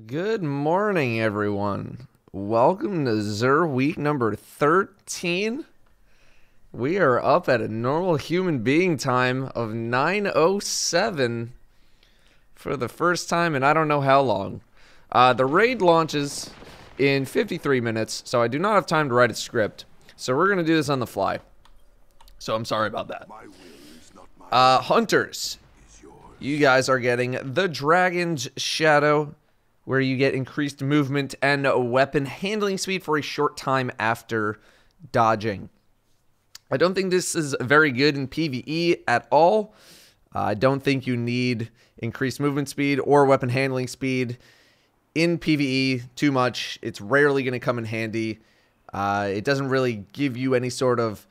Good morning, everyone. Welcome to Xur week number 13. We are up at a normal human being time of 9:07 for the first time in I don't know how long. The raid launches in 53 minutes, so I do not have time to write a script. So we're going to do this on the fly. So I'm sorry about that. Hunters, you guys are getting the Dragon's Shadow, where you get increased movement and weapon handling speed for a short time after dodging. I don't think this is very good in PvE at all. I don't think you need increased movement speed or weapon handling speed in PvE too much. It's rarely going to come in handy. It doesn't really give you any sort of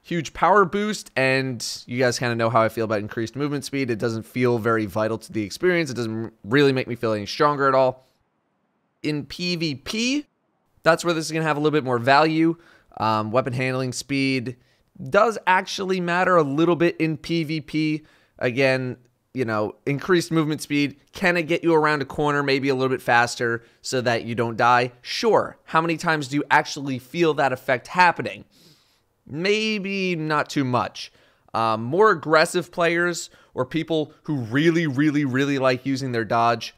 huge power boost, and you guys kind of know how I feel about increased movement speed. It doesn't feel very vital to the experience. It doesn't really make me feel any stronger at all. In PvP, that's where this is going to have a little bit more value. Weapon handling speed does actually matter a little bit in PvP. Again, you know, increased movement speed, can it get you around a corner maybe a little bit faster so that you don't die? Sure. How many times do you actually feel that effect happening? Maybe not too much. More aggressive players or people who really like using their dodge,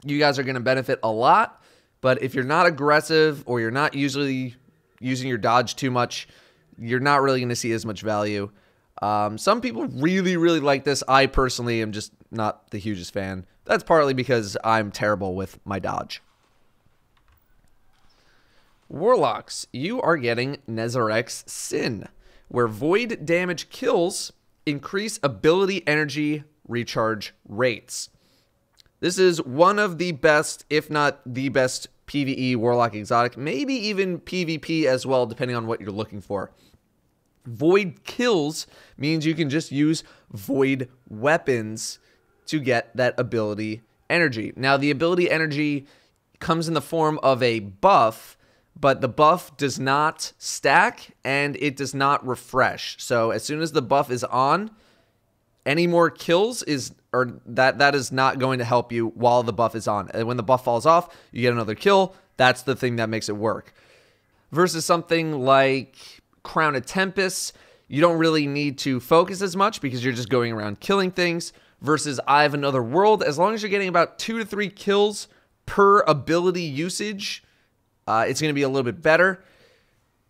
you guys are going to benefit a lot. But if you're not aggressive or you're not usually using your dodge too much, you're not really going to see as much value. Some people really like this. I personally am just not the hugest fan. That's partly because I'm terrible with my dodge. Warlocks, you are getting Nezarec Sin, where void damage kills increase ability energy recharge rates. This is one of the best, if not the best, PvE Warlock exotic, maybe even PvP as well, depending on what you're looking for. Void kills means you can just use void weapons to get that ability energy. Now, the ability energy comes in the form of a buff, but the buff does not stack and it does not refresh. So as soon as the buff is on, any more kills that is not going to help you while the buff is on. And when the buff falls off, you get another kill. That's the thing that makes it work. Versus something like Crown of Tempest, you don't really need to focus as much because you're just going around killing things. Versus Eye of Another World, as long as you're getting about 2 to 3 kills per ability usage, it's going to be a little bit better.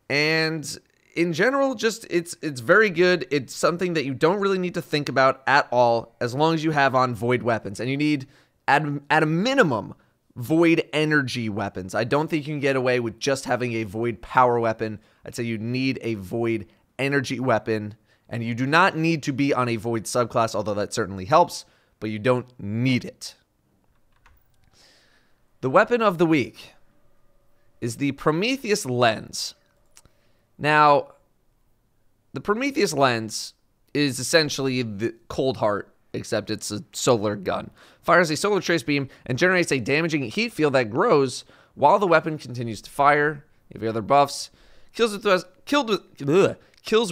And in general, just it's very good. It's something that you don't really need to think about at all as long as you have on void weapons. And you need, at a minimum, void energy weapons. I don't think you can get away with just having a void power weapon. I'd say you need a void energy weapon. And you do not need to be on a void subclass, although that certainly helps. But you don't need it. The weapon of the week is the Prometheus Lens. Now, the Prometheus Lens is essentially the Cold Heart, except it's a solar gun. Fires a solar trace beam and generates a damaging heat field that grows while the weapon continues to fire. If you have other buffs, kills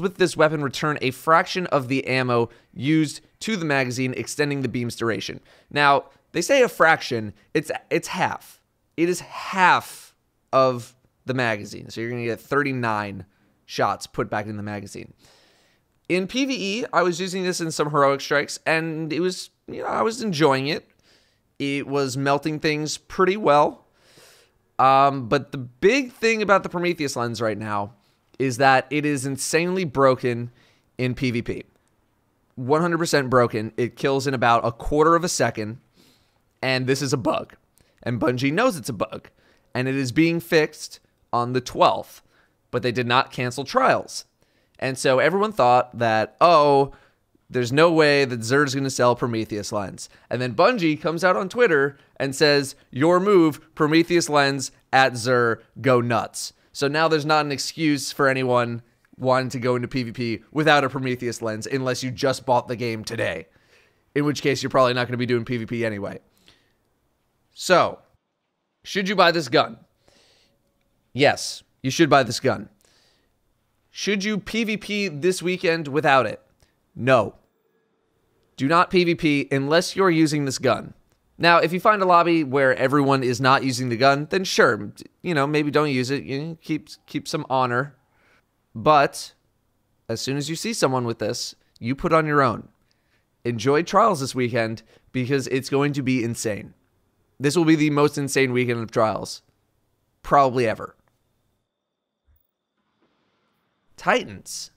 with this weapon return a fraction of the ammo used to the magazine, extending the beam's duration. Now, they say a fraction, it's half. It is half of the magazine. So you're going to get 39 shots put back in the magazine. In PvE, I was using this in some heroic strikes, and it was, I was enjoying it. It was melting things pretty well. But the big thing about the Prometheus Lens right now is that it is insanely broken in PvP. 100% broken. It kills in about a quarter of a second, and this is a bug. And Bungie knows it's a bug. And it is being fixed on the 12th, but they did not cancel trials. And so everyone thought that, oh, there's no way that Xur is going to sell Prometheus Lens. And then Bungie comes out on Twitter and says, your move, Prometheus Lens at Xur, go nuts. So now there's not an excuse for anyone wanting to go into PvP without a Prometheus Lens unless you just bought the game today, in which case you're probably not going to be doing PvP anyway. So, should you buy this gun? Yes, you should buy this gun. Should you PvP this weekend without it? No. Do not PvP unless you're using this gun. Now, if you find a lobby where everyone is not using the gun, then sure, maybe don't use it. Keep some honor. But as soon as you see someone with this, you put on your own. Enjoy Trials this weekend because it's going to be insane. This will be the most insane weekend of Trials probably ever. Titans,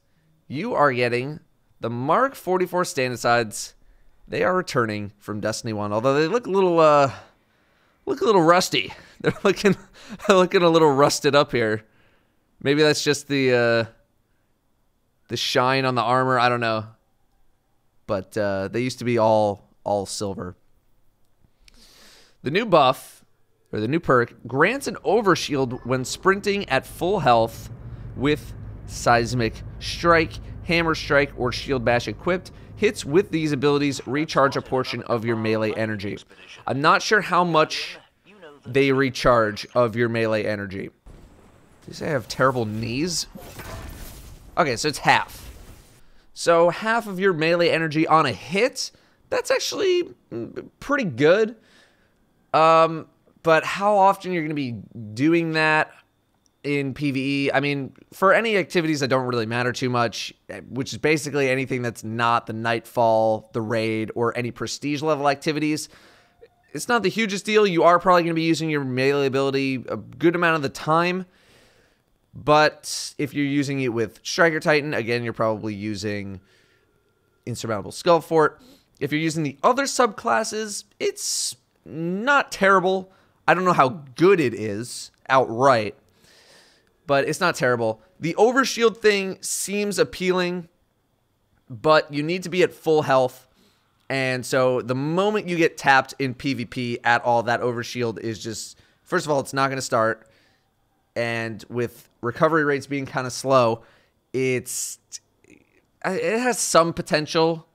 you are getting the Mark 44 Stand-Asides. They are returning from Destiny 1, although they look a little rusty. They're looking a little rusted up here. Maybe that's just the shine on the armor. I don't know. But they used to be all silver. The new buff, or the new perk, grants an overshield when sprinting at full health with Seismic Strike, Hammer Strike, or Shield Bash equipped. Hits with these abilities recharge a portion of your melee energy. I'm not sure how much they recharge of your melee energy. Did you say I have terrible knees? Okay, so it's half. So half of your melee energy on a hit, that's actually pretty good. But how often you're going to be doing that in PvE? I mean, for any activities that don't really matter too much, which is basically anything that's not the Nightfall, the Raid, or any prestige level activities, it's not the hugest deal. You are probably going to be using your melee ability a good amount of the time. But if you're using it with Striker Titan, again, you're probably using Insurmountable Skull Fort. If you're using the other subclasses, it's not terrible. I don't know how good it is outright, but it's not terrible. The overshield thing seems appealing, but you need to be at full health. And so the moment you get tapped in PvP at all, that overshield is just, first of all, it's not going to start. And with recovery rates being kind of slow, it has some potential,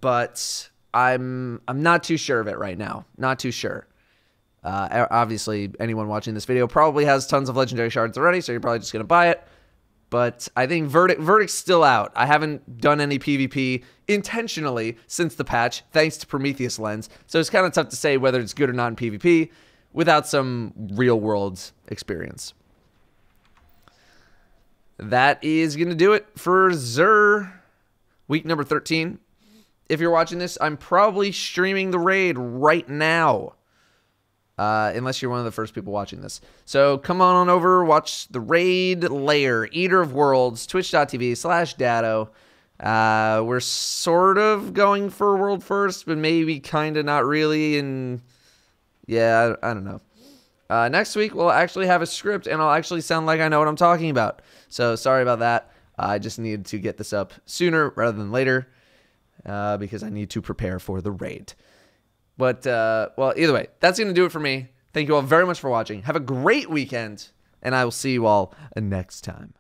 but I'm not too sure of it right now. Not too sure. Obviously, anyone watching this video probably has tons of legendary shards already, so you're probably just going to buy it. But I think Verdict's still out. I haven't done any PvP intentionally since the patch, thanks to Prometheus Lens. So it's kind of tough to say whether it's good or not in PvP without some real-world experience. That is going to do it for Xur week number 13. If you're watching this, I'm probably streaming the raid right now. Unless you're one of the first people watching this. So come on over, watch the raid layer, Eater of Worlds, twitch.tv/Datto. We're sort of going for world first, but maybe kind of not really. And yeah, I don't know. Next week, we'll actually have a script, and I'll actually sound like I know what I'm talking about. So sorry about that. I just needed to get this up sooner rather than later because I need to prepare for the raid. But, well, either way, that's going to do it for me. Thank you all very much for watching. Have a great weekend, and I will see you all next time.